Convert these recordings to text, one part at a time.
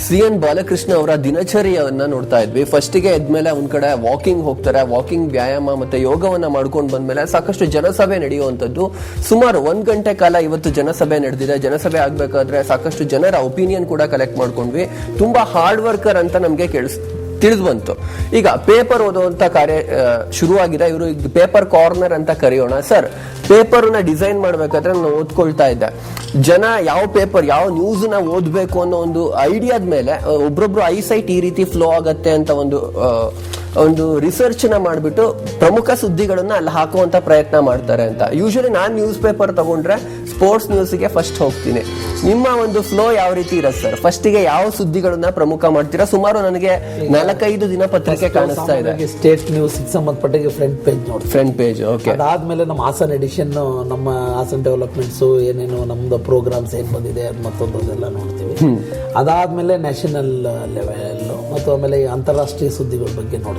CN Balakrishna ಅವರ ದಿನಚರಿಯನ್ನ ನೋಡ್ತಾ ಇದ್ವಿ. ಫಸ್ಟಿಗೆ ಎದ್ಮೇಲೆ ಒಂದ್ ಕಡೆ ವಾಕಿಂಗ್ ಹೋಗ್ತಾರೆ, ವಾಕಿಂಗ್ ವ್ಯಾಯಾಮ ಮತ್ತೆ ಯೋಗವನ್ನ ಮಾಡ್ಕೊಂಡು ಬಂದ್ಮೇಲೆ ಸಾಕಷ್ಟು ಜನಸಭೆ ನಡೆಯುವಂತದ್ದು. ಸುಮಾರು 1 ಗಂಟೆ ಕಾಲ ಇವತ್ತು ಜನಸಭೆ ನಡೆದಿದೆ. ಜನಸಭೆ ಆಗ್ಬೇಕಾದ್ರೆ ಸಾಕಷ್ಟು ಜನರ ಒಪಿನಿಯನ್ ಕೂಡ ಕಲೆಕ್ಟ್ ಮಾಡ್ಕೊಂಡ್ವಿ. ತುಂಬಾ ಹಾರ್ಡ್ ವರ್ಕರ್ ಅಂತ ನಮ್ಗೆ ತಿಳಿದು ಬಂತು. ಈಗ ಪೇಪರ್ ಓದುವಂತ ಕಾರ್ಯ ಶುರುವಾಗಿದೆ. ಇವರು ಪೇಪರ್ ಕಾರ್ನರ್ ಅಂತ ಕರೆಯೋಣ. ಸರ್, ಪೇಪರ್ ನ ಡಿಸೈನ್ ಮಾಡ್ಬೇಕಾದ್ರೆ ನಾನು ಓದ್ಕೊಳ್ತಾ ಇದ್ದೆ, ಜನ ಯಾವ ಪೇಪರ್ ಯಾವ ನ್ಯೂಸ್ ನ ಓದ್ಬೇಕು ಅನ್ನೋ ಒಂದು ಐಡಿಯಾದ ಮೇಲೆ ಒಬ್ರೊಬ್ರು ಐಸೈಟ್ ಈ ರೀತಿ ಫ್ಲೋ ಆಗತ್ತೆ ಅಂತ ಒಂದು ರಿಸರ್ಚ್ ನ ಮಾಡ್ಬಿಟ್ಟು ಪ್ರಮುಖ ಸುದ್ದಿಗಳನ್ನ ಅಲ್ಲಿ ಹಾಕುವಂತ ಪ್ರಯತ್ನ ಮಾಡ್ತಾರೆ ಅಂತ. ಯೂಶಲಿ ನಾನ್ ನ್ಯೂಸ್ ಪೇಪರ್ ತಗೊಂಡ್ರೆ ಸ್ಪೋರ್ಟ್ಸ್ ನ್ಯೂಸ್ಗೆ ಫಸ್ಟ್ ಹೋಗ್ತೀನಿ. ನಿಮ್ಮ ಒಂದು ಫ್ಲೋ ಯಾವ ರೀತಿ ಇರುತ್ತೆ ಸರ್? ಫಸ್ಟಿಗೆ ಯಾವ ಸುದ್ದಿಗಳನ್ನ ಪ್ರಮುಖ ಮಾಡ್ತೀರಾ? ಸುಮಾರು ನನಗೆ 4-5 ದಿನಪತ್ರಿಕೆ ಕಾಣಿಸ್ತಾ ಇದೆ. ಸ್ಟೇಟ್ ನ್ಯೂಸ್ ಸಂಬಂಧಪಟ್ಟ ಫ್ರಂಟ್ ಪೇಜ್ ಓಕೆ. ಅದಾದ್ಮೇಲೆ ನಮ್ಮ ಹಾಸನ್ ಎಡಿಷನ್, ನಮ್ಮ ಹಾಸನ್ ಡೆವಲಪ್ಮೆಂಟ್ಸ್ ಏನೇನು ನಮ್ದು ಪ್ರೋಗ್ರಾಮ್ಸ್ ಏನ್ ಬಂದಿದೆ ಅದು ಮತ್ತೊಂದೆಲ್ಲ ನೋಡ್ತೀವಿ. ಅದಾದ್ಮೇಲೆ ನ್ಯಾಷನಲ್ ಲೆವೆಲ್ ಮತ್ತು ಆಮೇಲೆ ಅಂತಾರಾಷ್ಟ್ರೀಯ ಸುದ್ದಿಗಳ ಬಗ್ಗೆ ನೋಡ್ತೀವಿ.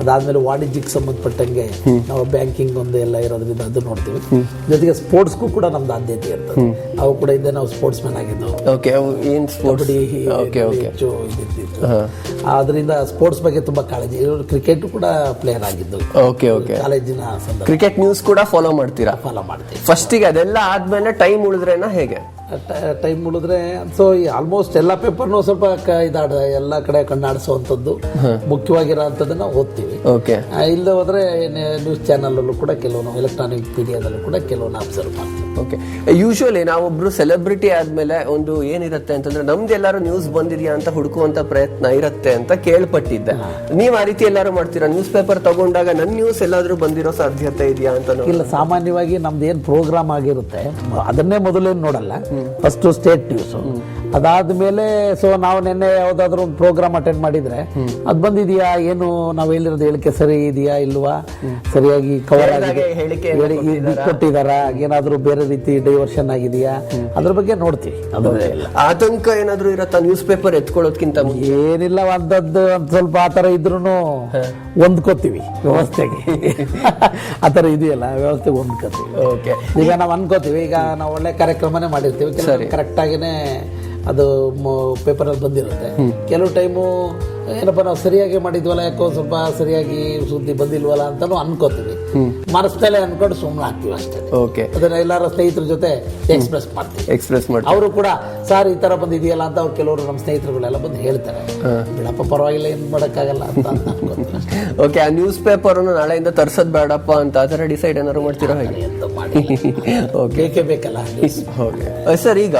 ಅದಾದ್ಮೇಲೆ ವಾಣಿಜ್ಯಕ್ಕೆ ಸಂಬಂಧಪಟ್ಟಂಗೆ ನಾವು ಬ್ಯಾಂಕಿಂಗ್ ಒಂದು ಎಲ್ಲ ಇರೋದ್ರಿಂದ ಅದು ನೋಡ್ತೀವಿ. ಜೊತೆಗೆ ಸ್ಪೋರ್ಟ್ಸ್ಗೂ ಕೂಡ ನಮ್ದು ಆದ್ಯತೆ ಇರ್ತದೆ. ನಾವು ಕೂಡ ಹಿಂದೆ ನಾವು ಸ್ಪೋರ್ಟ್ಸ್ ಮ್ಯಾನ್ ಆಗಿದ್ದು, ಅದರಿಂದ ಸ್ಪೋರ್ಟ್ಸ್ ಬಗ್ಗೆ ತುಂಬಾ ಕಾಳಜಿ. ಕ್ರಿಕೆಟ್ ಕೂಡ ಪ್ಲೇಯರ್ ಆಗಿದ್ದು ಕಾಲೇಜಿನ ಕ್ರಿಕೆಟ್ ನ್ಯೂಸ್ ಕೂಡ ಫಾಲೋ ಮಾಡ್ತೀರಾ? ಫಾಲೋ ಮಾಡ್ತೀವಿ. ಫಸ್ಟಿಗೆ ಅದೆಲ್ಲ ಆದ್ಮೇಲೆ ಟೈಮ್ ಉಳಿದ್ರೇನ ಹೇಗೆ? ಟೈಮ್ ಉಳಿದ್ರೆ ಸೊ ಆಲ್ಮೋಸ್ಟ್ ಎಲ್ಲ ಪೇಪರ್ನು ಸ್ವಲ್ಪ ಎಲ್ಲ ಕಡೆ ಕಣ್ಣಾಡಿಸುವಂಥದ್ದು ಮುಖ್ಯವಾಗಿರೋ ಅಂಥದ್ದನ್ನ ಓದ್ತೀವಿ. ಇಲ್ಲದೆ ಹೋದ್ರೆ ನ್ಯೂಸ್ ಚಾನಲ್ ಅಲ್ಲೂ ಕೂಡ ಕೆಲವು ಎಲೆಕ್ಟ್ರಾನಿಕ್ ಮೀಡಿಯಾದಲ್ಲೂ ಕೂಡ ಕೆಲವನ್ನ ಅಬ್ಸರ್ವ್ ಮಾಡ್ತೀವಿ. ಓಕೆ. ಯೂಶುವಲಿ ನಾವೊಬ್ರು ಸೆಲೆಬ್ರಿಟಿ ಆದ್ಮೇಲೆ ಒಂದು ಏನಿರುತ್ತೆ ಅಂತಂದ್ರೆ ನಮ್ದು ಎಲ್ಲಾರು ನ್ಯೂಸ್ ಬಂದಿದ್ಯಾ ಅಂತ ಹುಡುಕುವಂತ ಪ್ರಯತ್ನ ಇರುತ್ತೆ ಅಂತ ಕೇಳ್ಪಟ್ಟಿದ್ದೆ. ನೀವ್ ಆ ರೀತಿ ಎಲ್ಲಾರು ಮಾಡ್ತೀರಾ? ನ್ಯೂಸ್ ಪೇಪರ್ ತಗೊಂಡಾಗ ನನ್ ನ್ಯೂಸ್ ಎಲ್ಲಾದ್ರೂ ಬಂದಿರೋ ಸಾಧ್ಯತೆ ಇದೆಯಾ ಅಂತ? ಇಲ್ಲ, ಸಾಮಾನ್ಯವಾಗಿ ನಮ್ದು ಏನ್ ಪ್ರೋಗ್ರಾಮ್ ಆಗಿರುತ್ತೆ ಅದನ್ನೇ ಮೊದಲೇನು ನೋಡಲ್ಲ. ಫಸ್ಟ್ ಸ್ಟೇಟ್ ನ್ಯೂಸ್, ಅದಾದ್ಮೇಲೆ ಸೊ ನಾವು ನಿನ್ನೆ ಯಾವ್ದಾದ್ರು ಒಂದು ಪ್ರೋಗ್ರಾಮ್ ಅಟೆಂಡ್ ಮಾಡಿದ್ರೆ ಅದ್ ಬಂದಿದ್ಯಾ, ಏನು ನಾವು ಹೇಳಿರೋದು ಹೇಳಿಕೆ ಸರಿ ಇದೆಯಾ ಇಲ್ವಾ, ಸರಿಯಾಗಿ ಕವರ್ ಆಗಿದೆ ಕೊಟ್ಟಿದಾರ, ಏನಾದ್ರು ಬೇರೆ ರೀತಿ ಡೈವರ್ಷನ್ ಆಗಿದೆಯಾ, ಅದ್ರ ಬಗ್ಗೆ ನೋಡ್ತೀವಿ. ಆತಂಕ ಏನಾದ್ರು ಇರತ್ತಾ ನ್ಯೂಸ್ ಪೇಪರ್ ಎತ್ಕೊಳ್ಳೋದ್ಕಿಂತ? ಏನಿಲ್ಲ, ಒಂದದ್ದು ಸ್ವಲ್ಪ ಆತರ ಇದ್ರು ಹೊಂದ್ಕೋತೀವಿ ವ್ಯವಸ್ಥೆಗೆ. ಆತರ ಇದೆಯಲ್ಲ ವ್ಯವಸ್ಥೆಗೆ ಹೊಂದ್ಕೋತೀವಿ. ಈಗ ನಾವು ಅನ್ಕೋತೀವಿ, ಈಗ ನಾವು ಒಳ್ಳೆ ಕಾರ್ಯಕ್ರಮನೇ ಮಾಡಿರ್ತೀವಿ, ಕರೆಕ್ಟ್ ಆಗಿನೇ ಅದು ಪೇಪರಲ್ಲಿ ಬಂದಿರುತ್ತೆ. ಕೆಲವು ಟೈಮು ಏನಪ್ಪ ನಾವು ಸರಿಯಾಗಿ ಮಾಡಿದ್ವಲ್ಲ, ಯಾಕೋ ಸ್ವಲ್ಪ ಸರಿಯಾಗಿ ಸುದ್ದಿ ಬಂದಿಲ್ವಲ್ಲ ಅಂತಾನು ಅನ್ಕೋತೀವಿ. ಮನಸ್ಸಲ್ಲೇ ಅನ್ಕೊಂಡು ಸುಮ್ಮನೆ ಆಗ್ತೀವಿ ಅಷ್ಟೇ. ಅದನ್ನ ಎಲ್ಲಾರ ಸ್ನೇಹಿತರ ಜೊತೆ ಎಕ್ಸ್ಪ್ರೆಸ್ ಮಾಡ್ತೀವಿ. ಅವರು ಕೂಡ ಸರ್ ಈ ತರ ಬಂದಿದೆಯಲ್ಲ ಅಂತ ಅವ್ರು ಕೆಲವರು ನಮ್ಮ ಸ್ನೇಹಿತರುಗಳೆಲ್ಲ ಬಂದು ಹೇಳ್ತಾರೆ, ಬಿಡಪ್ಪ ಪರವಾಗಿಲ್ಲ, ಏನ್ ಮಾಡಕ್ಕಾಗಲ್ಲ ಅಂತ ಅನ್ಕೋತೀವಿ. ಓಕೆ. ಆ ನ್ಯೂಸ್ ಪೇಪರ್ ನಾಳೆಯಿಂದ ತರ್ಸದ್ ಬೇಡಪ್ಪ ಅಂತ ಆತರ ಡಿಸೈಡ್ ಏನಾದ್ರು ಮಾಡ್ತೀರಾ? ಬೇಕೇ ಬೇಕಲ್ಲ. ಸರ್, ಈಗ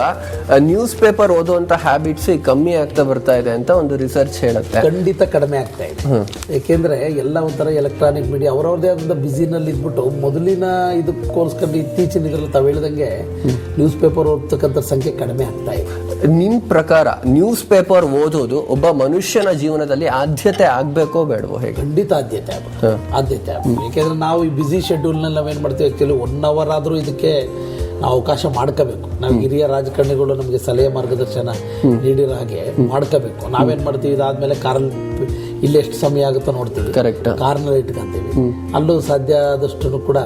ನ್ಯೂಸ್ ಪೇಪರ್ ಓದುವಂತ ಹ್ಯಾಬಿಟ್ಸ್ ಕಮ್ಮಿ ಆಗ್ತಾ ಬರ್ತಾ ಇದೆ ಅಂತ ಒಂದು ರಿಸರ್ಚ್ ಹೇಳುತ್ತೆ. ಖಂಡಿತ ಕಡಿಮೆ ಆಗ್ತಾ ಇದೆ. ಯಾಕೆಂದ್ರೆ ಎಲ್ಲ ಒಂಥರ ಎಲೆಕ್ಟ್ರಾನಿಕ್ ಮೀಡಿಯಾ ಅವರವ್ರದೇ ಆದ ಬಿಸಿನಲ್ಲಿ ಇದ್ಬಿಟ್ಟು ಮೊದಲಿನ ಇದಕ್ಕೋಸ್ಕರ ಇತ್ತೀಚಿನ ಇದ್ರಲ್ಲಿ ತಾವು ಹೇಳಿದಂಗೆ ನ್ಯೂಸ್ ಪೇಪರ್ ಓದ್ತಕ್ಕಂಥ ಸಂಖ್ಯೆ ಕಡಿಮೆ ಆಗ್ತಾ ಇದೆ. ನಿಮ್ ಪ್ರಕಾರ ನ್ಯೂಸ್ ಪೇಪರ್ ಓದೋದು ಒಬ್ಬ ಮನುಷ್ಯನ ಜೀವನದಲ್ಲಿ ಆದ್ಯತೆ ಆಗ್ಬೇಕೋ ಬೇಡವೋ? ಹೇಗೆ? ಖಂಡಿತ ಆದ್ಯತೆ ಆಗ್ಬೇಕು. ಯಾಕೆಂದ್ರೆ ನಾವು ಈ ಬಿಸಿ ಶೆಡ್ಯೂಲ್ ನಲ್ಲಿ ನಾವೇನ್ ಮಾಡ್ತೀವಿ, ಆಕ್ಚುಲಿ 1 hour ಆದ್ರೂ ಇದಕ್ಕೆ ನಾವು ಅವಕಾಶ ಮಾಡ್ಕೋಬೇಕು. ನಾವು ಹಿರಿಯ ರಾಜಕಾರಣಿಗಳು ನಮಗೆ ಸಲಹೆ ಮಾರ್ಗದರ್ಶನ ನೀಡಿರೋ ಹಾಗೆ ಮಾಡ್ಕೋಬೇಕು. ನಾವೇನ್ ಮಾಡ್ತೀವಿ, ಇದಾದ್ಮೇಲೆ ಕಾರಲ್ಲಿ ಇಲ್ಲಿ ಎಷ್ಟು ಸಮಯ ಆಗುತ್ತೋ ನೋಡ್ತೀವಿ, ಕಾರ್ನಲ್ಲಿ ಇಟ್ಕೊಂತೀವಿ, ಅಲ್ಲೂ ಸಾಧ್ಯ ಆದಷ್ಟು ಕೂಡ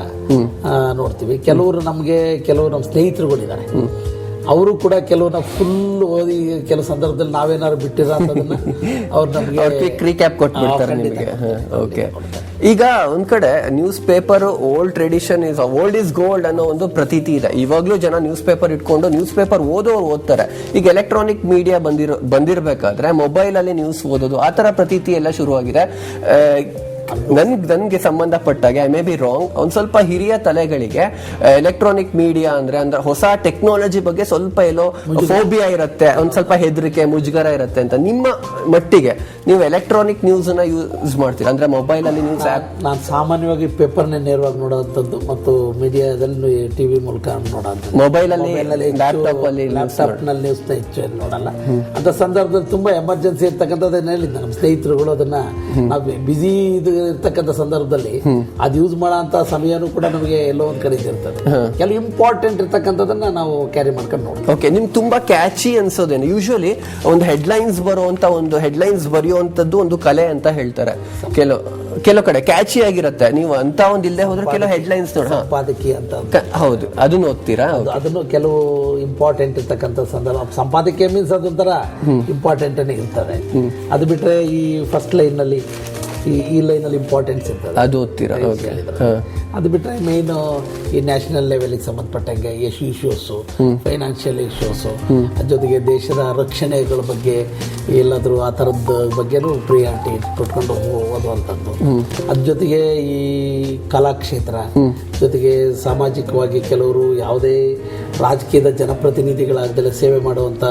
ನೋಡ್ತೀವಿ. ಕೆಲವರು ನಮ್ಮ ಸ್ನೇಹಿತರುಗಳಿದ್ದಾರೆ, ಅವರು ಕೂಡ ಕೆಲವನ್ನ ಫುಲ್ ಓದಿ ಕೆಲವು ಸಂದರ್ಭದಲ್ಲಿ ನಾವೇನಾದ್ರು ಬಿಟ್ಟಿರೋ ಅಂತದನ್ನ ಅವ್ರು ನಮಗೆ ರೀಕ್ಯಾಪ್ ಕೊಟ್ಬಿಡ್ತಾರೆ ನಿಮಗೆ. ಓಕೆ. ಈಗ ಒಂದ್ ಕಡೆ news paper old tradition is old is gold ಅನ್ನೋ ಒಂದು ಪ್ರತೀತಿ ಇದೆ. ಇವಾಗ್ಲೂ ಜನ ನ್ಯೂಸ್ ಪೇಪರ್ ಇಟ್ಕೊಂಡು ನ್ಯೂಸ್ ಪೇಪರ್ ಓದೋರು ಓದ್ತಾರೆ. ಈಗ ಎಲೆಕ್ಟ್ರಾನಿಕ್ ಮೀಡಿಯಾ ಬಂದಿರ್ಬೇಕಾದ್ರೆ ಮೊಬೈಲ್ ಅಲ್ಲಿ ನ್ಯೂಸ್ ಓದೋದು ಆ ತರ ಪ್ರತೀತಿ ಎಲ್ಲ ಶುರುವಾಗಿದೆ. ನನ್ಗೆ ಸಂಬಂಧಪಟ್ಟಾಗೆ ಐ ಮೇ ಬಿ ರಾಂಗ್, ಒಂದ್ ಸ್ವಲ್ಪ ಹಿರಿಯ ತಲೆಗಳಿಗೆ ಎಲೆಕ್ಟ್ರಾನಿಕ್ ಮೀಡಿಯಾ ಅಂದ್ರೆ ಹೊಸ ಟೆಕ್ನಾಲಜಿ ಬಗ್ಗೆ ಸ್ವಲ್ಪ ಎಲ್ಲೋ ಫೋಬಿಯಾ ಇರುತ್ತೆ, ಒಂದ್ ಸ್ವಲ್ಪ ಹೆದರಿಕೆ ಮುಜುಗರ ಇರುತ್ತೆ ಅಂತ. ನಿಮ್ಮ ಮಟ್ಟಿಗೆ ನೀವು ಎಲೆಕ್ಟ್ರಾನಿಕ್ ನ್ಯೂಸ್ ನ ಯೂಸ್ ಮಾಡ್ತೀರಾ? ಅಂದ್ರೆ ಮೊಬೈಲ್ ಅಲ್ಲಿ ನ್ಯೂಸ್ ಆಪ್? ನಾನು ಸಾಮಾನ್ಯವಾಗಿ ಪೇಪರ್ನೇ ನೇರವಾಗಿ ನೋಡೋಂಥದ್ದು ಮತ್ತು ಮೀಡಿಯಾದಲ್ಲಿ ಟಿವಿ ಮೂಲಕ ನೋಡೋಂಥದ್ದು. ಮೊಬೈಲ್ ಅಲ್ಲಿ ಲ್ಯಾಪ್ಟಾಪ್ ನಲ್ಲಿ ನ್ಯೂಸ್ ನ ಹೆಚ್ಚು ನೋಡಲ್ಲ. ಅಂತ ಸಂದರ್ಭದಲ್ಲಿ ತುಂಬಾ ಎಮರ್ಜೆನ್ಸಿ ಇರ್ತಕ್ಕಂಥದ್ದನ್ನ ಹೇಳಿದ್ದೆ ನಮ್ಮ ಸ್ನೇಹಿತರುಗಳು, ಅದನ್ನ ನಾವು ಬಿಸಿ ಇರ್ತಕ್ಕಂಥ ಸಂದರ್ಭದಲ್ಲಿ ಅದು ಯೂಸ್ ಮಾಡೋಂತ ಸಮಯನೂ ಕೂಡ ನಮಗೆ ಎಲ್ಲೋ ಒಂದ್ ಕಡೆ ಇರ್ತದೆ. ಕೆಲವು ಇಂಪಾರ್ಟೆಂಟ್ ಇರ್ತಕ್ಕಂಥದನ್ನ ನಾವು ಕ್ಯಾರಿ ಮಾಡ್ಕೊಂಡು ನೋಡ್ತೀವಿ. ಓಕೆ. ನಿಮ್ಗೆ ತುಂಬಾ ಕ್ಯಾಚಿ ಅನ್ಸೋದೇನು? ಯೂಶುವಲಿ ಒಂದು ಹೆಡ್ಲೈನ್ಸ್ ಬರುವಂತ ಒಂದು ಹೆಡ್ಲೈನ್ಸ್ ಬರೆಯುವಂತದ್ದು ಒಂದು ಕಲೆ ಅಂತ ಹೇಳ್ತಾರೆ ಕೆಲವು. ಕೆಲವು ಕಡೆ ಕ್ಯಾಚಿ ಆಗಿರುತ್ತೆ, ನೀವು ಅಂತ ಒಂದ್ ಇಲ್ಲದೆ ಹೋದ್ರೆ ಕೆಲವು ಹೆಡ್ಲೈನ್ಸ್ ನೋಡ ಸಂಪಾದಕಿ ಅಂತ ಹೌದು ಅದನ್ನು ಓದ್ತೀರಾ? ಅದನ್ನು ಕೆಲವು ಇಂಪಾರ್ಟೆಂಟ್ ಇರ್ತಕ್ಕಂಥ ಸಂದರ್ಭ, ಸಂಪಾದಕೀಯ ಮೀನ್ಸ್ ಅದೊಂಥರ ಇಂಪಾರ್ಟೆಂಟ್ ಇರ್ತದೆ. ಅದು ಬಿಟ್ರೆ ಈ ಫಸ್ಟ್ ಲೈನ್ ನಲ್ಲಿ ಈ ಲೈನ್ ಅಲ್ಲಿ ಇಂಪಾರ್ಟೆನ್ಸ್ ಇರ್ತದೆ, ಅದು ಓದ್ತೀರಾ? ಅದು ಬಿಟ್ರೆ ಮೇನ್ ಈ ನ್ಯಾಷನಲ್ ಲೆವೆಲ್ಗೆ ಸಂಬಂಧಪಟ್ಟಂಗೆ ಇಶ್ಯೂಸ್, ಫೈನಾನ್ಷಿಯಲ್ ಇಶ್ಯೂಸ್, ಜೊತೆಗೆ ದೇಶದ ರಕ್ಷಣೆಗಳ ಬಗ್ಗೆ ಎಲ್ಲಾದ್ರೂ ಆ ಥರದ ಬಗ್ಗೆನೂ ಪ್ರಿಯಾರಿಟಿ ಕೊಟ್ಕೊಂಡು ಓದುವಂಥದ್ದು. ಅದ್ರ ಜೊತೆಗೆ ಈ ಕಲಾಕ್ಷೇತ್ರ, ಜೊತೆಗೆ ಸಾಮಾಜಿಕವಾಗಿ ಕೆಲವರು ಯಾವುದೇ ರಾಜಕೀಯದ ಜನಪ್ರತಿನಿಧಿಗಳಾಗದಲ್ಲೇ ಸೇವೆ ಮಾಡುವಂತ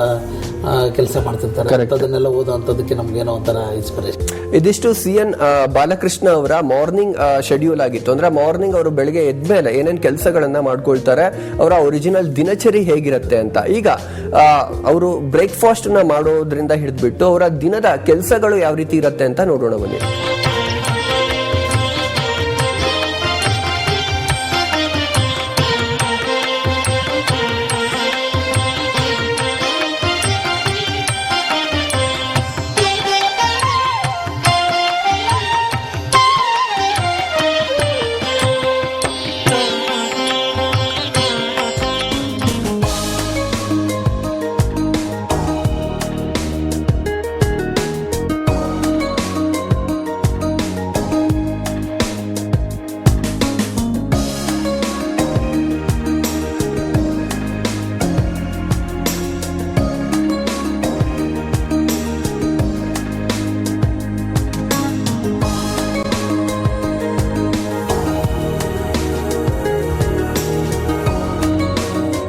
ಕೆಲಸ ಮಾಡ್ತಿರ್ತಾರೆ, ಅದನ್ನೆಲ್ಲ ಓದುವಂಥದ್ದಕ್ಕೆ ನಮ್ಗೇನೋ ಒಂಥರ ಇನ್ಸ್ಪಿರೇಷನ್. ಇದಿಷ್ಟು CN ಬಾಲಕೃಷ್ಣ ಅವರ ಮಾರ್ನಿಂಗ್ ಶೆಡ್ಯೂಲ್ ಆಗಿತ್ತು. ಅಂದ್ರೆ ಮಾರ್ನಿಂಗ್ ಅವರು ಬೆಳಗ್ಗೆ ಎದ್ಮೇಲೆ ಏನೇನ್ ಕೆಲಸಗಳನ್ನ ಮಾಡ್ಕೊಳ್ತಾರೆ, ಅವರ ಒರಿಜಿನಲ್ ದಿನಚರಿ ಹೇಗಿರುತ್ತೆ ಅಂತ. ಈಗ ಅವರು ಬ್ರೇಕ್ಫಾಸ್ಟ್ ನ ಮಾಡೋದ್ರಿಂದ ಹಿಡಿದ್ಬಿಟ್ಟು ಅವರ ದಿನದ ಕೆಲಸಗಳು ಯಾವ ರೀತಿ ಇರುತ್ತೆ ಅಂತ ನೋಡೋಣ ಬನ್ನಿ.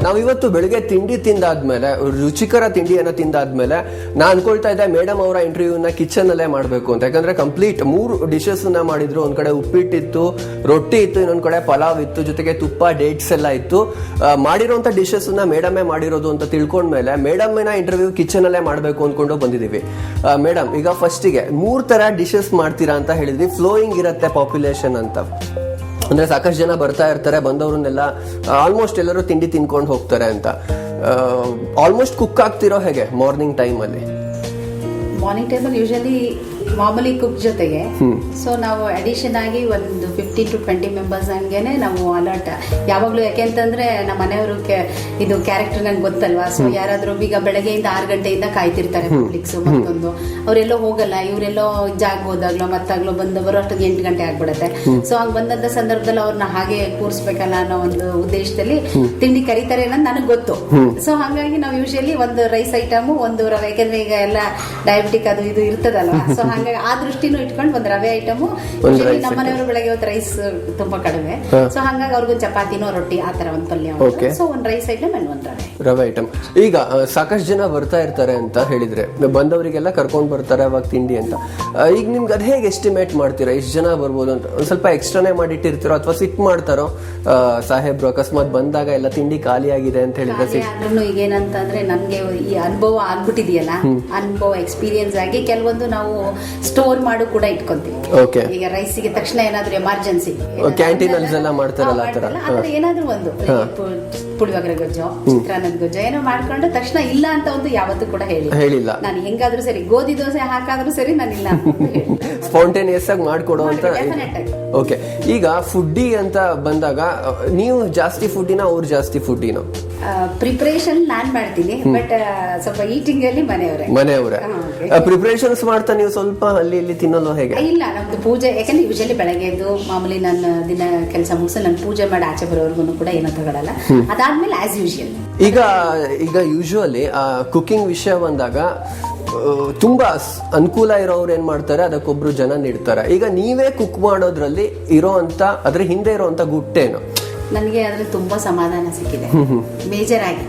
ನಾವಿವತ್ತು ಬೆಳಿಗ್ಗೆ ತಿಂಡಿ ತಿಂದಾದ್ಮೇಲೆ, ರುಚಿಕರ ತಿಂಡಿಯನ್ನ ತಿಂದಾದ್ಮೇಲೆ ನಾ ಅನ್ಕೊಳ್ತಾ ಇದ್ದೆ ಮೇಡಮ್ ಅವರ ಇಂಟರ್ವ್ಯೂನ ಕಿಚನ್ ಅಲ್ಲೇ ಮಾಡ್ಬೇಕು ಅಂತ. ಯಾಕಂದ್ರೆ ಕಂಪ್ಲೀಟ್ 3 ಡಿಶಸ್ ನ ಮಾಡಿದ್ರು. ಒಂದ್ ಕಡೆ ಉಪ್ಪಿಟ್ಟಿತ್ತು, ರೊಟ್ಟಿ ಇತ್ತು, ಇನ್ನೊಂದ್ ಕಡೆ ಪಲಾವ್ ಇತ್ತು, ಜೊತೆಗೆ ತುಪ್ಪ, ಡೇಟ್ಸ್ ಎಲ್ಲ ಇತ್ತು. ಮಾಡಿರೋಂಥ ಡಿಶಸ್ ನ ಮೇಡಮೇ ಮಾಡಿರೋದು ಅಂತ ತಿಳ್ಕೊಂಡ್ಮೇಲೆ ಮೇಡಮ್ನ ಇಂಟರ್ವ್ಯೂ ಕಿಚನ್ ಅಲ್ಲೇ ಮಾಡ್ಬೇಕು ಅನ್ಕೊಂಡು ಬಂದಿದೀವಿ. ಮೇಡಮ್, ಈಗ ಫಸ್ಟಿಗೆ 3 ತರ ಡಿಶಸ್ ಮಾಡ್ತೀರಾ ಅಂತ ಹೇಳಿದ್ವಿ. ಫ್ಲೋಯಿಂಗ್ ಇರತ್ತೆ ಪಾಪ್ಯುಲೇಷನ್ ಅಂತ, ಅಂದ್ರೆ ಸಾಕಷ್ಟು ಜನ ಬರ್ತಾ ಇರ್ತಾರೆ, ಬಂದವ್ರನ್ನೆಲ್ಲ ಆಲ್ಮೋಸ್ಟ್ ಎಲ್ಲರೂ ತಿಂಡಿ ತಿನ್ಕೊಂಡು ಹೋಗ್ತಾರೆ ಅಂತ. ಆಲ್ಮೋಸ್ಟ್ ಕುಕ್ ಆಗ್ತಿರೋ ಹೇಗೆ ಮಾರ್ನಿಂಗ್ ಟೈಮಲ್ಲಿ? ಮಾರ್ನಿಂಗ್ ಟೈಮಲ್ಲಿ ಯೂಶಲಿ ಮಾಮೂಲಿ ಕುಕ್ ಜೊತೆಗೆ ಸೊ ನಾವು ಅಡಿಷನ್ ಆಗಿ ಒಂದು 15 to 20 ಮೆಂಬರ್ಸ್ ಹಂಗೇನೆ ನಾವು ಅಲರ್ಟ್ ಯಾವಾಗ್ಲೂ. ಯಾಕೆಂತಂದ್ರೆ ನಮ್ಮ ಮನೆಯವರು ಇದು ಕ್ಯಾರೆಕ್ಟರ್ ನಂಗೆ ಗೊತ್ತಲ್ವಾ. ಸೊ ಯಾರಾದ್ರೂ ಈಗ ಬೆಳಗ್ಗೆಯಿಂದ 6 ಗಂಟೆಯಿಂದ ಕಾಯ್ತಿರ್ತಾರೆ ಪಬ್ಲಿಕ್ಸ್, ಮತ್ತೊಂದು ಅವರೆಲ್ಲೋ ಹೋಗಲ್ಲ, ಇವರೆಲ್ಲೋ ಜಾಗ ಹೋದಾಗ್ಲೋ ಮತ್ತಾಗ್ಲೋ ಬಂದು ಬರೋ ಅಷ್ಟೊಂದು 8 ಗಂಟೆ ಆಗ್ಬಿಡುತ್ತೆ. ಸೊ ಹಂಗ್ ಬಂದಂತ ಸಂದರ್ಭದಲ್ಲಿ ಅವ್ರನ್ನ ಹಾಗೆ ಕೂರಿಸ್ಬೇಕಲ್ಲ ಅನ್ನೋ ಒಂದು ಉದ್ದೇಶದಲ್ಲಿ ತಿಂಡಿ ಕರೀತಾರೆ ಅನ್ನೋದು ನನಗೆ ಗೊತ್ತು. ಸೊ ಹಾಗಾಗಿ ನಾವು ಯೂಶಲಿ ಒಂದು ರೈಸ್ ಐಟಮ್, ಒಂದು ರವೆ, ಯಾಕೆಂದ್ರೆ ಈಗ ಎಲ್ಲ ಡಯಾಬಿಟಿಕ್ ಅದು ಇದು ಇರ್ತದಲ್ವಾ. ಸೊ ಹಾಗಾಗಿ ಆ ದೃಷ್ಟಿನೂ ಇಟ್ಕೊಂಡು ಒಂದು ರವೆ ಐಟಮ್. ನಮ್ಮ ಮನೆಯವರು ಬೆಳಗ್ಗೆ ಹೊತ್ತು ರೈಸ್ ತುಂಬಾ ಕಡಿಮೆ, ಸೊ ಹಾಗಾಗಿ ಅವ್ರಿಗೂ ಚಪಾತಿನೋ ರೊಟ್ಟಿ ಆ ತರ ಒಂದು ಪಲ್ಯ. ಸೊ ಒಂದು ರೈಸ್ ಐಟಮ್ ಅಂಡ್ ಒಂದು ರವೆ ಐಟಮ್. ಈಗ ಸಾಕಷ್ಟು ಜನ ಬರ್ತಾ ಇರ್ತಾರೆ ಅಂತ ಹೇಳಿದ್ರೆ, ಬಂದವರಿಗೆಲ್ಲ ಕರ್ಕೊಂಡ್ ಬರ್ತಾರೆ ಅವಾಗ ತಿಂಡಿ ಅಂತ. ಈಗ ನಿಮ್ಗೆ ಅದ್ ಹೇಗೆ ಎಸ್ಟಿಮೇಟ್ ಮಾಡ್ತೀರಾ ಇಷ್ಟು ಜನ ಬರ್ಬೋದು ಅಂತ? ಒಂದ್ ಸ್ವಲ್ಪ ಎಕ್ಸ್ಟ್ರಾನೇ ಮಾಡಿಟ್ಟಿರ್ತೀರೋ ಅಥವಾ ಸಿಟ್ ಮಾಡ್ತಾರೋ ಸಾಹೇಬ್ರು ಅಕಸ್ಮಾತ್ ಬಂದಾಗ ಎಲ್ಲ ತಿಂಡಿ ಖಾಲಿ ಆಗಿದೆ ಅಂತ ಹೇಳಿದ್ರೆ? ಈಗ ಏನಂತಂದ್ರೆ ನನ್ಗೆ ಈ ಅನುಭವ ಆಗ್ಬಿಟ್ಟಿದೆಯಲ್ಲ, ಅನುಭವ ಎಕ್ಸ್ಪೀರಿಯನ್ಸ್ ಆಗಿ ಕೆಲವೊಂದು ನಾವು ಸ್ಟೋರ್ ಮಾಡು ಕೂಡ ಇಟ್ಕೊಂತೀವಿ. ಈಗ ರೈಸಿಗೆ ತಕ್ಷಣ ಏನಾದ್ರೂ ಎಮರ್ಜೆನ್ಸಿ ಕ್ಯಾಂಟೀನ್ ಎಲ್ಲ ಮಾಡ್ತಾರಲ್ಲ ಆತರ ಏನಾದ್ರೂ ಒಂದು ಪುಳಿಯೋಗರೆ ಗೊಜ್ಜು, ಚಿತ್ರಾನ್ನದ ಗೊಜ್ಜು ಏನೋ ಮಾಡ್ಕೊಂಡು ತಕ್ಷಣ ಇಲ್ಲ ಅಂತ ಒಂದು ಯಾವತ್ತೂ ಕೂಡ ಹೇಳಿಲ್ಲ. ನಾನು ಹೆಂಗಾದ್ರೂ ಸರಿ ಗೋಧಿ ದೋಸೆ ಹಾಕಾದ್ರೂ ಸರಿ ನಾನು ಇಲ್ಲ ಸ್ಪಾಂಟೇನಿಯಸ್ ಆಗಿ ಮಾಡ್ಕೊಡೋ ಅಂತ. ಓಕೆ, ಈಗ ಫುಡ್ಡಿ ಅಂತ ಬಂದಾಗ ನೀವು ಜಾಸ್ತಿ ಫುಡ್ಡಿನ ಅವ್ರು ಜಾಸ್ತಿ ಫುಡ್ಡಿನ? ಪ್ರಿಪರೇಷನ್ ನಾನ್ ಮಾಡ್ತೀನಿ, ಬಟ್ ಸ್ವಲ್ಪ ಈಟಿಂಗ್ ಅಲ್ಲಿ ಮನೆಯವರೇ ಪ್ರಿಪರೇಷನ್ಸ್ ಮಾಡ್ತಾ ನೀವು ಸ್ವಲ್ಪ ಅಲ್ಲಿ ಇಲ್ಲಿ ತಿನ್ನೋದು ಹೇಗೆ? ಇಲ್ಲ, ನಮ್ದು ಪೂಜೆ, ಯಾಕಂದ್ರೆ ಯೂಶಲಿ ಬೆಳಗ್ಗೆ ಎದ್ದು ಮಾಮೂಲಿ ನನ್ನ ದಿನ ಕೆಲಸ ಮುಗಿಸಿ ನಾನು ಪೂಜೆ ಮಾಡಿ ಆಚೆ ಬರೋವರೆಗೂ ಕೂಡ ಏನೋ ತಗೊಳಲ್ಲ. ಅದಾದ್ಮೇಲೆ ಆಸ್ ಯೂಶುವಲ್ ಈಗ ಯೂಶುವಲಿ ಕುಕಿಂಗ್ ವಿಷಯ ಬಂದಾಗ ತುಂಬಾ ಅನುಕೂಲ ಇರೋರು ಏನ್ ಮಾಡ್ತಾರೆ, ಅದಕ್ಕೊಬ್ರು ಜನ ನೀಡ್ತಾರೆ. ಈಗ ನೀವೇ ಕುಕ್ ಮಾಡೋದ್ರಲ್ಲಿ ಇರೋಂತ ಅದ್ರ ಹಿಂದೆ ಇರೋಂತ ಗುಟ್ಟೇನು? ನನಗೆ ಅದ್ರಲ್ಲಿ ತುಂಬಾ ಸಮಾಧಾನ ಸಿಕ್ಕಿದೆ, ಮೇಜರ್ ಆಗಿ.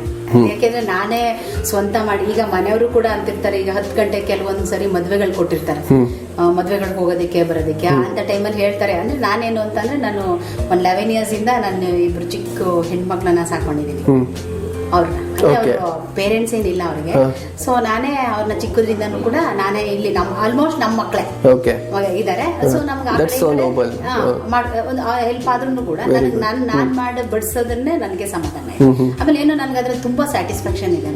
ಯಾಕೆಂದ್ರೆ ನಾನೇ ಸ್ವಂತ ಮಾಡಿ, ಈಗ ಮನೆಯವರು ಕೂಡ ಅಂತಿರ್ತಾರೆ, ಈಗ 10 ಗಂಟೆ ಕೆಲವೊಂದು ಸರಿ ಮದ್ವೆಗಳು ಕೊಟ್ಟಿರ್ತಾರೆ, ಮದ್ವೆಗಳಿಗೆ ಹೋಗೋದಕ್ಕೆ ಬರೋದಕ್ಕೆ. ಅಂತ ಟೈಮಲ್ಲಿ ಹೇಳ್ತಾರೆ, ಅಂದ್ರೆ ನಾನೇನು ಅಂತಂದ್ರೆ ನಾನು ಒಂದು 11 years ಇಂದ ನಾನು 2 ಚಿಕ್ಕ ಹೆಣ್ಮಕ್ಳನ್ನ ಸಾಕೊಂಡಿದ್ದೀನಿ. ಅವ್ರನ್ನ ಪೇರೆಂಟ್ಸ್ ಏನಿಲ್ಲ ಅವ್ರಿಗೆ. ಸೊ ನಾನೇ ಅವ್ರನ್ನ ಚಿಕ್ಕದ್ರಿಂದನೂ ಕೂಡ ನಾನೇ ಇಲ್ಲಿ ಆಲ್ಮೋಸ್ಟ್ ನಮ್ಮ ಮಕ್ಕಳೇ ಇದಾರೆ. ಸೊ ನಮ್ಗೆ ಹೆಲ್ಪ್ ಆದ್ರೂ ಕೂಡ ನನಗೆ ನಾನ್ ಮಾಡಿ ಬಡಿಸೋದನ್ನೇ ನನಗೆ ಸಮಾಧಾನ ಇದೆ. ಆಮೇಲೆ ಏನೋ ನನ್ಗೆ ಅದ್ರಲ್ಲಿ ತುಂಬಾ ಸ್ಯಾಟಿಸ್ಫ್ಯಾಕ್ಷನ್ ಇದೆ.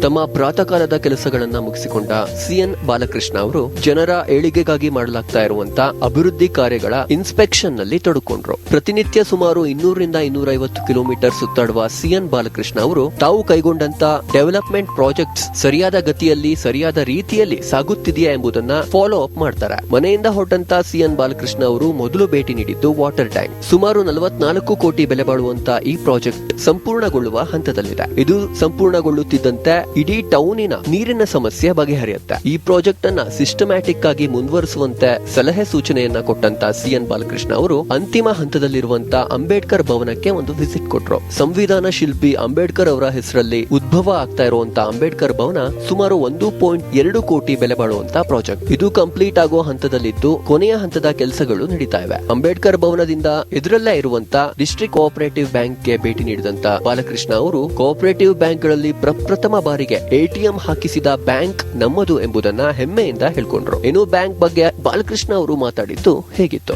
ತಮ್ಮ ಪ್ರಾತಃ ಕಾಲದ ಕೆಲಸಗಳನ್ನ ಮುಗಿಸಿಕೊಂಡ ಸಿಎನ್ ಬಾಲಕೃಷ್ಣ ಅವರು ಜನರ ಏಳಿಗೆಗಾಗಿ ಮಾಡಲಾಗ್ತಾ ಇರುವಂತ ಅಭಿವೃದ್ಧಿ ಕಾರ್ಯಗಳ ಇನ್ಸ್ಪೆಕ್ಷನ್ ನಲ್ಲಿ ತೊಡಕೊಂಡ್ರು. ಪ್ರತಿನಿತ್ಯ ಸುಮಾರು 200ರಿಂದ 250 ಕಿಲೋಮೀಟರ್ ಸುತ್ತಾಡುವ ಸಿಎನ್ ಬಾಲಕೃಷ್ಣ ಅವರು ತಾವು ಕೈಗೊಂಡಂತ ಡೆವಲಪ್ಮೆಂಟ್ ಪ್ರಾಜೆಕ್ಟ್ಸ್ ಸರಿಯಾದ ಗತಿಯಲ್ಲಿ ಸರಿಯಾದ ರೀತಿಯಲ್ಲಿ ಸಾಗುತ್ತಿದೆಯಾ ಎಂಬುದನ್ನ ಫಾಲೋ ಅಪ್ ಮಾಡ್ತಾರೆ. ಮನೆಯಿಂದ ಹೊರಟಂತ ಸಿಎನ್ ಬಾಲಕೃಷ್ಣ ಅವರು ಮೊದಲು ಭೇಟಿ ನೀಡಿದ್ದು ವಾಟರ್ ಟ್ಯಾಂಕ್. ಸುಮಾರು 44 ಕೋಟಿ ಬೆಲೆ ಬಾಳುವಂತ ಈ ಪ್ರಾಜೆಕ್ಟ್ ಸಂಪೂರ್ಣಗೊಳ್ಳುವ ಹಂತದಲ್ಲಿದೆ. ಇದು ಸಂಪೂರ್ಣಗೊಳ್ಳುತ್ತಿದ್ದಂತೆ ಇಡೀ ಟೌನಿನ ನೀರಿನ ಸಮಸ್ಯೆ ಬಗೆಹರಿಯುತ್ತೆ. ಈ ಪ್ರಾಜೆಕ್ಟ್ ಅನ್ನ ಸಿಸ್ಟಮ್ಯಾಟಿಕ್ ಆಗಿ ಮುಂದುವರಿಸುವಂತೆ ಸಲಹೆ ಸೂಚನೆಯನ್ನ ಕೊಟ್ಟಂತ ಸಿಎನ್ ಬಾಲಕೃಷ್ಣ ಅವರು ಅಂತಿಮ ಹಂತದಲ್ಲಿರುವಂತ ಅಂಬೇಡ್ಕರ್ ಭವನಕ್ಕೆ ಒಂದು ವಿಸಿಟ್ ಕೊಟ್ರು. ಸಂವಿಧಾನ ಶಿಲ್ಪಿ ಅಂಬೇಡ್ಕರ್ ಅವರ ಹೆಸರಲ್ಲಿ ಉದ್ಭವ ಆಗ್ತಾ ಇರುವಂತ ಅಂಬೇಡ್ಕರ್ ಭವನ ಸುಮಾರು 1.2 ಕೋಟಿ ಬೆಲೆ ಬಾಳುವಂತ ಪ್ರಾಜೆಕ್ಟ್. ಇದು ಕಂಪ್ಲೀಟ್ ಆಗೋ ಹಂತದಲ್ಲಿದ್ದು ಕೊನೆಯ ಹಂತದ ಕೆಲಸಗಳು ನಡೀತಾ ಇವೆ. ಅಂಬೇಡ್ಕರ್ ಭವನದಿಂದ ಎದುರಲ್ಲೇ ಇರುವಂತ ಡಿಸ್ಟ್ರಿಕ್ಟ್ ಕೋಆಪರೇಟಿವ್ ಬ್ಯಾಂಕ್ಗೆ ಭೇಟಿ ನೀಡಿದಂತ ಬಾಲಕೃಷ್ಣ ಅವರು ಕೋಆಪರೇಟಿವ್ ಬ್ಯಾಂಕ್ಗಳಲ್ಲಿ ಪ್ರಪ್ರಥಮ ಬಾರಿಗೆ ಎಟಿಎಂ ಹಾಕಿಸಿದ ಬ್ಯಾಂಕ್ ನಮ್ಮದು ಎಂಬುದನ್ನ ಹೆಮ್ಮೆಯಿಂದ ಹೇಳ್ಕೊಂಡ್ರು. ಇನ್ನು ಬ್ಯಾಂಕ್ ಬಗ್ಗೆ ಬಾಲಕೃಷ್ಣ ಅವರು ಮಾತಾಡಿದ್ದು ಹೇಗಿತ್ತು?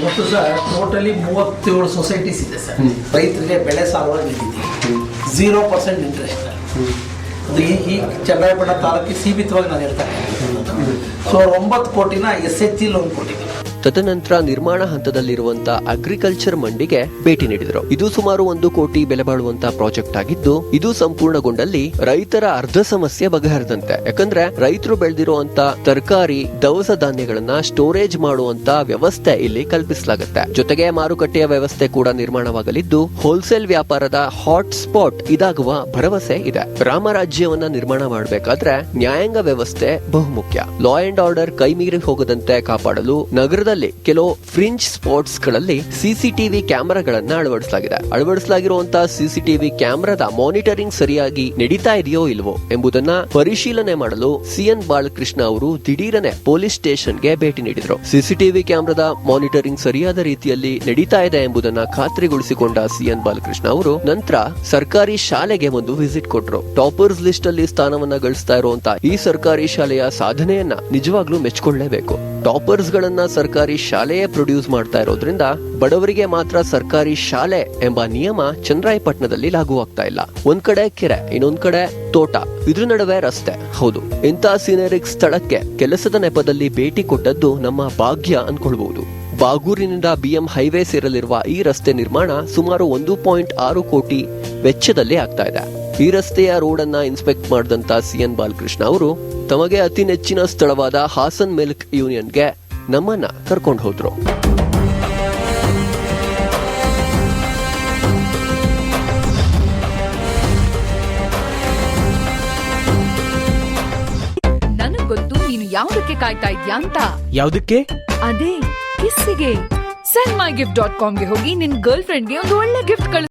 ಮತ್ತು ಸರ್ ಟೋಟಲಿ 37 ಸೊಸೈಟೀಸ್ ಇದೆ ಸರ್. ರೈತರಿಗೆ ಬೆಳೆ ಸಾಲವಾಗಿ 0% ಇಂಟ್ರೆಸ್ಟ್. ಅದು ಈ ಚನ್ನರಾಯಪಟ್ಟಣ ತಾಲೂಕಿಗೆ ಸೀಮಿತವಾಗಿ ನಾನು ಹೇಳ್ತಾ ಇದ್ದೀನಿ. ಸೊ 9 ಕೋಟಿನ SHG ಲೋನ್ ಕೊಟ್ಟಿದ್ದೀನಿ. ತದನಂತರ ನಿರ್ಮಾಣ ಹಂತದಲ್ಲಿರುವಂತಹ ಅಗ್ರಿಕಲ್ಚರ್ ಮಂಡಿಗೆ ಭೇಟಿ ನೀಡಿದರು. ಇದು ಸುಮಾರು 1 ಕೋಟಿ ಬೆಲೆ ಬಾಳುವಂತ ಪ್ರಾಜೆಕ್ಟ್ ಆಗಿದ್ದು ಇದು ಸಂಪೂರ್ಣಗೊಂಡಲ್ಲಿ ರೈತರ ಅರ್ಧ ಸಮಸ್ಯೆ ಬಗೆಹರಿದಂತೆ. ಯಾಕಂದ್ರೆ ರೈತರು ಬೆಳೆದಿರುವಂತ ತರಕಾರಿ ದವಸ ಧಾನ್ಯಗಳನ್ನ ಸ್ಟೋರೇಜ್ ಮಾಡುವಂತ ವ್ಯವಸ್ಥೆ ಇಲ್ಲಿ ಕಲ್ಪಿಸಲಾಗುತ್ತೆ. ಜೊತೆಗೆ ಮಾರುಕಟ್ಟೆಯ ವ್ಯವಸ್ಥೆ ಕೂಡ ನಿರ್ಮಾಣವಾಗಲಿದ್ದು ಹೋಲ್ಸೇಲ್ ವ್ಯಾಪಾರದ ಹಾಟ್ ಸ್ಪಾಟ್ ಇದಾಗುವ ಭರವಸೆ ಇದೆ. ರಾಮರಾಜ್ಯವನ್ನ ನಿರ್ಮಾಣ ಮಾಡಬೇಕಾದ್ರೆ ನ್ಯಾಯಾಂಗ ವ್ಯವಸ್ಥೆ ಬಹುಮುಖ್ಯ. ಲಾ ಅಂಡ್ ಆರ್ಡರ್ ಕೈ ಮೀರಿ ಹೋಗದಂತೆ ಕಾಪಾಡಲು ನಗರದಲ್ಲಿ ಕೆಲವು ಫ್ರಿಂಜ್ ಸ್ಪಾಟ್ಸ್ ಗಳಲ್ಲಿ ಸಿಸಿಟಿವಿ ಕ್ಯಾಮೆರಾಗಳನ್ನ ಅಳವಡಿಸಲಾಗಿರುವಂತಹ ಸಿಸಿಟಿವಿ ಕ್ಯಾಮೆರಾದ ಮಾನಿಟರಿಂಗ್ ಸರಿಯಾಗಿ ನಡೀತಾ ಇದೆಯೋ ಇಲ್ವೋ ಎಂಬುದನ್ನ ಪರಿಶೀಲನೆ ಮಾಡಲು ಸಿಎನ್ ಬಾಲಕೃಷ್ಣ ಅವರು ದಿಢೀರನೆ ಪೊಲೀಸ್ ಸ್ಟೇಷನ್ಗೆ ಭೇಟಿ ನೀಡಿದ್ರು. ಸಿಸಿಟಿವಿ ಕ್ಯಾಮೆರಾದ ಮಾನಿಟರಿಂಗ್ ಸರಿಯಾದ ರೀತಿಯಲ್ಲಿ ನಡೀತಾ ಇದೆ ಎಂಬುದನ್ನ ಖಾತ್ರಿಗೊಳಿಸಿಕೊಂಡ ಸಿಎನ್ ಬಾಲಕೃಷ್ಣ ಅವರು ನಂತರ ಸರ್ಕಾರಿ ಶಾಲೆಗೆ ಒಂದು ವಿಸಿಟ್ ಕೊಟ್ರು. ಟಾಪರ್ಸ್ ಲಿಸ್ಟ್ ಅಲ್ಲಿ ಸ್ಥಾನವನ್ನ ಗಳಿಸ್ತಾ ಇರುವಂತಹ ಈ ಸರ್ಕಾರಿ ಶಾಲೆಯ ಸಾಧನೆಯನ್ನ ನಿಜವಾಗ್ಲೂ ಮೆಚ್ಚಿಕೊಳ್ಳಲೇಬೇಕು. ಟಾಪರ್ಸ್ ಗಳನ್ನ ಸರ್ಕಾರಿ ಶಾಲೆಯೇ ಪ್ರೊಡ್ಯೂಸ್ ಮಾಡ್ತಾ ಇರೋದ್ರಿಂದ ಬಡವರಿಗೆ ಮಾತ್ರ ಸರ್ಕಾರಿ ಶಾಲೆ ಎಂಬ ನಿಯಮ ಚನ್ನರಾಯಪಟ್ಟಣದಲ್ಲಿ ಲಾಗುವಾಗ್ತಾ ಇಲ್ಲ. ಒಂದ್ ಕಡೆ ಕೆರೆ, ಇನ್ನೊಂದ್ ಕಡೆ ತೋಟ, ಇದ್ರ ನಡುವೆ ರಸ್ತೆ. ಹೌದು, ಇಂಥ ಸೀನರಿಕ್ ಸ್ಥಳಕ್ಕೆ ಕೆಲಸದ ನೆಪದಲ್ಲಿ ಭೇಟಿ ಕೊಟ್ಟದ್ದು ನಮ್ಮ ಭಾಗ್ಯ ಅನ್ಕೊಳ್ಬಹುದು. ಬಾಗೂರಿನಿಂದ BM ಹೈವೇ ಸೇರಲಿರುವ ಈ ರಸ್ತೆ ನಿರ್ಮಾಣ ಸುಮಾರು 1.6 ಕೋಟಿ ವೆಚ್ಚದಲ್ಲಿ ಆಗ್ತಾ ಇದೆ. ಈ ರಸ್ತೆಯ ರೋಡ್ ಅನ್ನ ಇನ್ಸ್ಪೆಕ್ಟ್ ಮಾಡಿದಂತ ಸಿಎನ್ ಬಾಲಕೃಷ್ಣ ಅವರು ತಮಗೆ ಅತಿ ನೆಚ್ಚಿನ ಸ್ಥಳವಾದ ಹಾಸನ್ ಮಿಲ್ಕ್ ಯೂನಿಯನ್ಗೆ ನಮ್ಮನ್ನ ಕರ್ಕೊಂಡು ಹೋದ್ರು. ನನಗ್ ಗೊತ್ತು ನೀನು ಯಾವ್ದಕ್ಕೆ ಕಾಯ್ತಾ ಇದ್ಯಾ ಅಂತ. ಯಾವ್ದಕ್ಕೆ? ಅದೇ ಕಿಸ್ಸಿಗೆ. sendmygift.com ಗೆ ಹೋಗಿ ನಿನ್ ಗರ್ಲ್ ಫ್ರೆಂಡ್ಗೆ ಒಂದು ಒಳ್ಳೆ ಗಿಫ್ಟ್ ಕಳಿಸು.